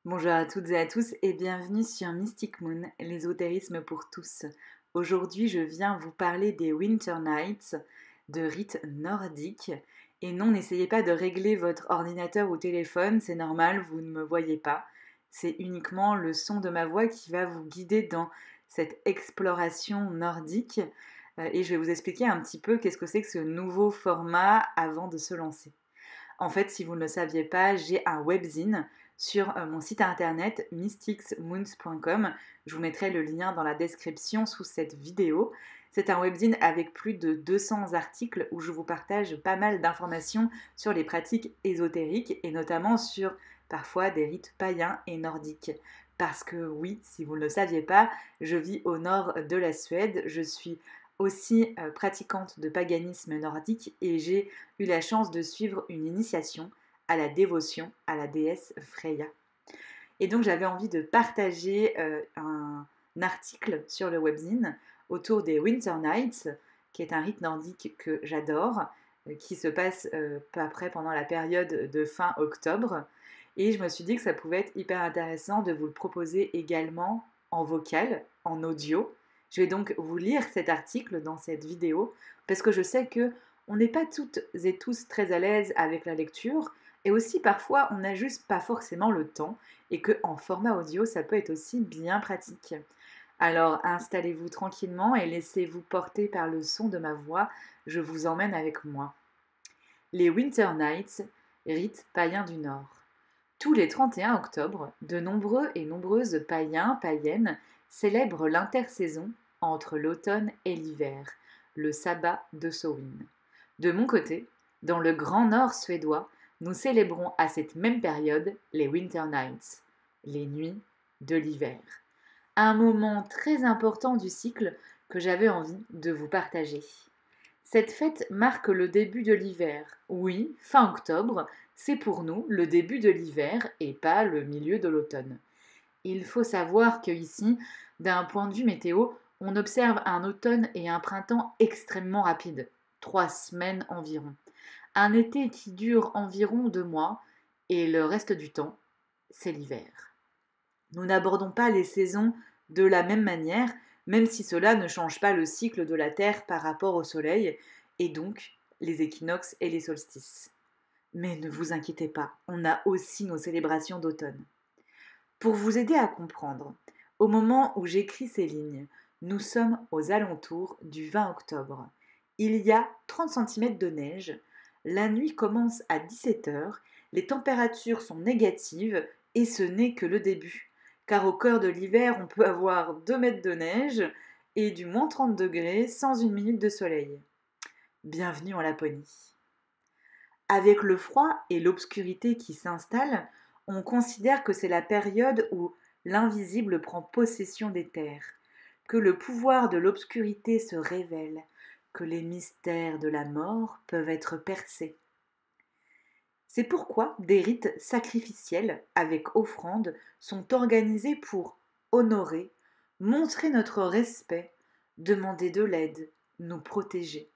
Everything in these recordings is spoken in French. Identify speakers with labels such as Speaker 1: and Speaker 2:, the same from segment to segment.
Speaker 1: Bonjour à toutes et à tous et bienvenue sur Mystic Moon, l'ésotérisme pour tous. Aujourd'hui, je viens vous parler des Winter Nights, de rites nordiques. Et non, n'essayez pas de régler votre ordinateur ou téléphone, c'est normal, vous ne me voyez pas. C'est uniquement le son de ma voix qui va vous guider dans cette exploration nordique. Et je vais vous expliquer un petit peu qu'est-ce que c'est que ce nouveau format avant de se lancer. En fait, si vous ne le saviez pas, j'ai un webzine sur mon site internet mysticsmoons.com. Je vous mettrai le lien dans la description sous cette vidéo. C'est un webzine avec plus de 200 articles où je vous partage pas mal d'informations sur les pratiques ésotériques et notamment sur parfois des rites païens et nordiques. Parce que oui, si vous ne le saviez pas, je vis au nord de la Suède, je suis aussi pratiquante de paganisme nordique et j'ai eu la chance de suivre une initiation à la dévotion à la déesse Freya. Et donc j'avais envie de partager un article sur le webzine autour des Winter Nights, qui est un rite nordique que j'adore, qui se passe peu après pendant la période de fin octobre. Et je me suis dit que ça pouvait être hyper intéressant de vous le proposer également en vocal, en audio. Je vais donc vous lire cet article dans cette vidéo parce que je sais que on n'est pas toutes et tous très à l'aise avec la lecture et aussi parfois on n'a juste pas forcément le temps et que en format audio ça peut être aussi bien pratique. Alors installez-vous tranquillement et laissez-vous porter par le son de ma voix, je vous emmène avec moi. Les Winter Nights, rites païens du Nord. Tous les 31 octobre, de nombreux et nombreuses païens, païennes célèbrent l'intersaison entre l'automne et l'hiver, le sabbat de Samhain. De mon côté, dans le grand nord suédois, nous célébrons à cette même période les Winter Nights, les nuits de l'hiver. Un moment très important du cycle que j'avais envie de vous partager. Cette fête marque le début de l'hiver. Oui, fin octobre, c'est pour nous le début de l'hiver et pas le milieu de l'automne. Il faut savoir que ici, d'un point de vue météo, on observe un automne et un printemps extrêmement rapides, 3 semaines environ. Un été qui dure environ 2 mois et le reste du temps, c'est l'hiver. Nous n'abordons pas les saisons de la même manière, même si cela ne change pas le cycle de la Terre par rapport au Soleil, et donc les équinoxes et les solstices. Mais ne vous inquiétez pas, on a aussi nos célébrations d'automne. Pour vous aider à comprendre, au moment où j'écris ces lignes, nous sommes aux alentours du 20 octobre. Il y a 30 cm de neige, la nuit commence à 17 h, les températures sont négatives et ce n'est que le début. Car au cœur de l'hiver, on peut avoir 2 mètres de neige et du moins 30 degrés sans une minute de soleil. Bienvenue en Laponie. Avec le froid et l'obscurité qui s'installent, on considère que c'est la période où l'invisible prend possession des terres, que le pouvoir de l'obscurité se révèle, que les mystères de la mort peuvent être percés. C'est pourquoi des rites sacrificiels avec offrandes sont organisés pour honorer, montrer notre respect, demander de l'aide, nous protéger.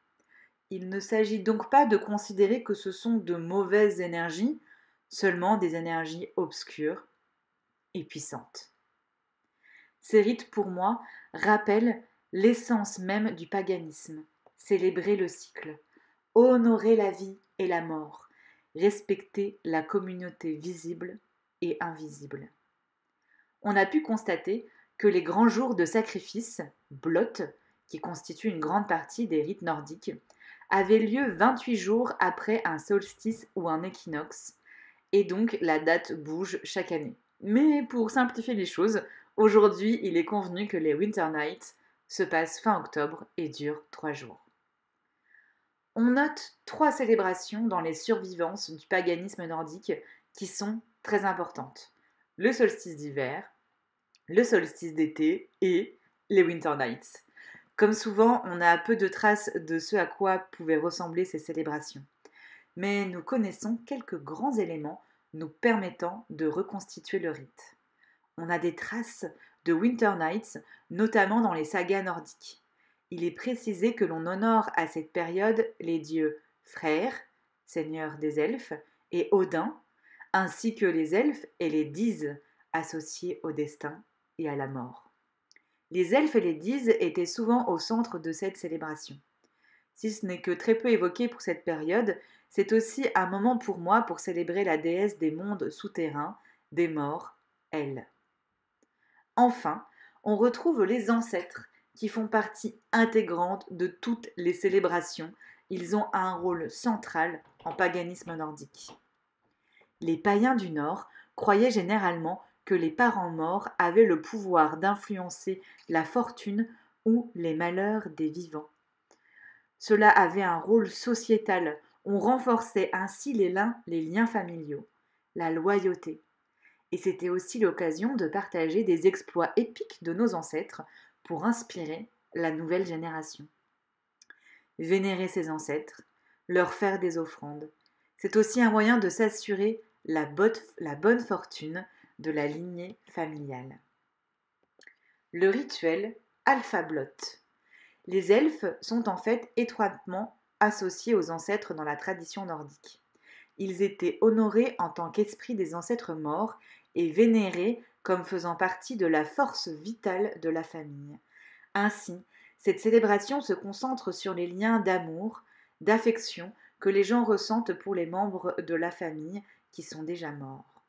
Speaker 1: Il ne s'agit donc pas de considérer que ce sont de mauvaises énergies, seulement des énergies obscures et puissantes. Ces rites, pour moi, rappellent l'essence même du paganisme, célébrer le cycle, honorer la vie et la mort, respecter la communauté visible et invisible. On a pu constater que les grands jours de sacrifice, Blot, qui constituent une grande partie des rites nordiques, avaient lieu 28 jours après un solstice ou un équinoxe, et donc la date bouge chaque année. Mais pour simplifier les choses, aujourd'hui il est convenu que les Winter Nights se passent fin octobre et durent 3 jours. On note 3 célébrations dans les survivances du paganisme nordique qui sont très importantes. Le solstice d'hiver, le solstice d'été et les Winter Nights. Comme souvent, on a peu de traces de ce à quoi pouvaient ressembler ces célébrations. Mais nous connaissons quelques grands éléments nous permettant de reconstituer le rite. On a des traces de Winter Nights, notamment dans les sagas nordiques. Il est précisé que l'on honore à cette période les dieux Freyr, seigneur des elfes, et Odin, ainsi que les elfes et les Dís, associés au destin et à la mort. Les elfes et les Diths étaient souvent au centre de cette célébration. Si ce n'est que très peu évoqué pour cette période, c'est aussi un moment pour moi pour célébrer la déesse des mondes souterrains, des morts, elle. Enfin, on retrouve les ancêtres qui font partie intégrante de toutes les célébrations. Ils ont un rôle central en paganisme nordique. Les païens du Nord croyaient généralement que les parents morts avaient le pouvoir d'influencer la fortune ou les malheurs des vivants. Cela avait un rôle sociétal. On renforçait ainsi les liens familiaux, la loyauté. Et c'était aussi l'occasion de partager des exploits épiques de nos ancêtres pour inspirer la nouvelle génération. Vénérer ses ancêtres, leur faire des offrandes, c'est aussi un moyen de s'assurer la bonne fortune de la lignée familiale. Le rituel Alphablot. Les elfes sont en fait étroitement associés aux ancêtres dans la tradition nordique. Ils étaient honorés en tant qu'esprit des ancêtres morts et vénérés comme faisant partie de la force vitale de la famille. Ainsi, cette célébration se concentre sur les liens d'amour, d'affection que les gens ressentent pour les membres de la famille qui sont déjà morts.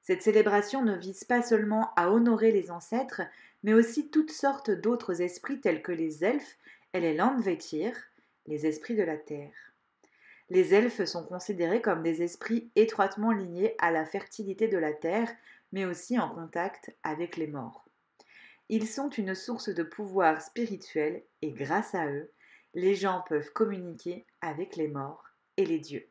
Speaker 1: Cette célébration ne vise pas seulement à honorer les ancêtres, mais aussi toutes sortes d'autres esprits tels que les elfes et les Landvetir, les esprits de la terre. Les elfes sont considérés comme des esprits étroitement liés à la fertilité de la terre, mais aussi en contact avec les morts. Ils sont une source de pouvoir spirituel et grâce à eux, les gens peuvent communiquer avec les morts et les dieux.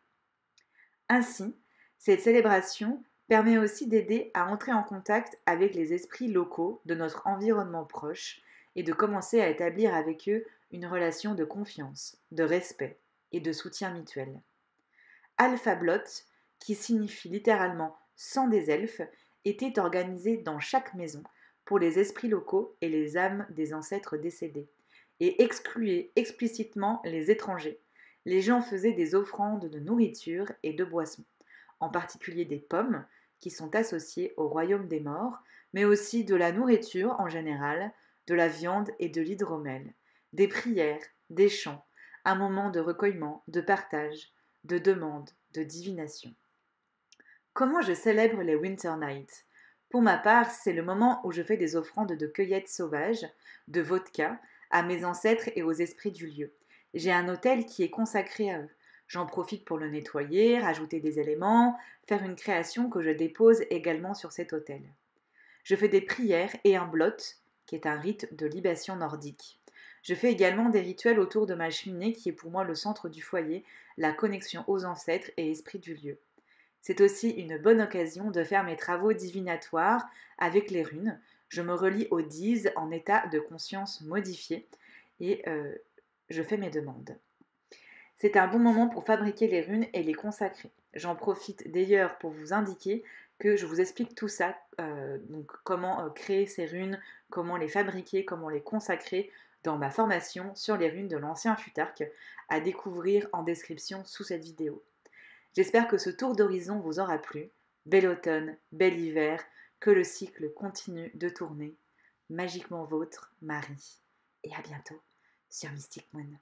Speaker 1: Ainsi, cette célébration permet aussi d'aider à entrer en contact avec les esprits locaux de notre environnement proche et de commencer à établir avec eux une relation de confiance, de respect et de soutien mutuel. Alphablot, qui signifie littéralement sang des elfes, était organisé dans chaque maison pour les esprits locaux et les âmes des ancêtres décédés, et excluait explicitement les étrangers. Les gens faisaient des offrandes de nourriture et de boissons, en particulier des pommes, qui sont associées au royaume des morts, mais aussi de la nourriture en général, de la viande et de l'hydromel, des prières, des chants, un moment de recueillement, de partage, de demande, de divination. Comment je célèbre les Winter Nights? Pour ma part, c'est le moment où je fais des offrandes de cueillettes sauvages, de vodka, à mes ancêtres et aux esprits du lieu. J'ai un autel qui est consacré à eux. J'en profite pour le nettoyer, rajouter des éléments, faire une création que je dépose également sur cet autel. Je fais des prières et un blot, qui est un rite de libation nordique. Je fais également des rituels autour de ma cheminée qui est pour moi le centre du foyer, la connexion aux ancêtres et esprits du lieu. C'est aussi une bonne occasion de faire mes travaux divinatoires avec les runes. Je me relie aux Diths en état de conscience modifié et je fais mes demandes. C'est un bon moment pour fabriquer les runes et les consacrer. J'en profite d'ailleurs pour vous indiquer que je vous explique tout ça, donc comment créer ces runes, comment les fabriquer, comment les consacrer dans ma formation sur les runes de l'ancien Futark, à découvrir en description sous cette vidéo. J'espère que ce tour d'horizon vous aura plu. Bel automne, bel hiver, que le cycle continue de tourner. Magiquement vôtre, Marie. Et à bientôt sur Mystic Moon.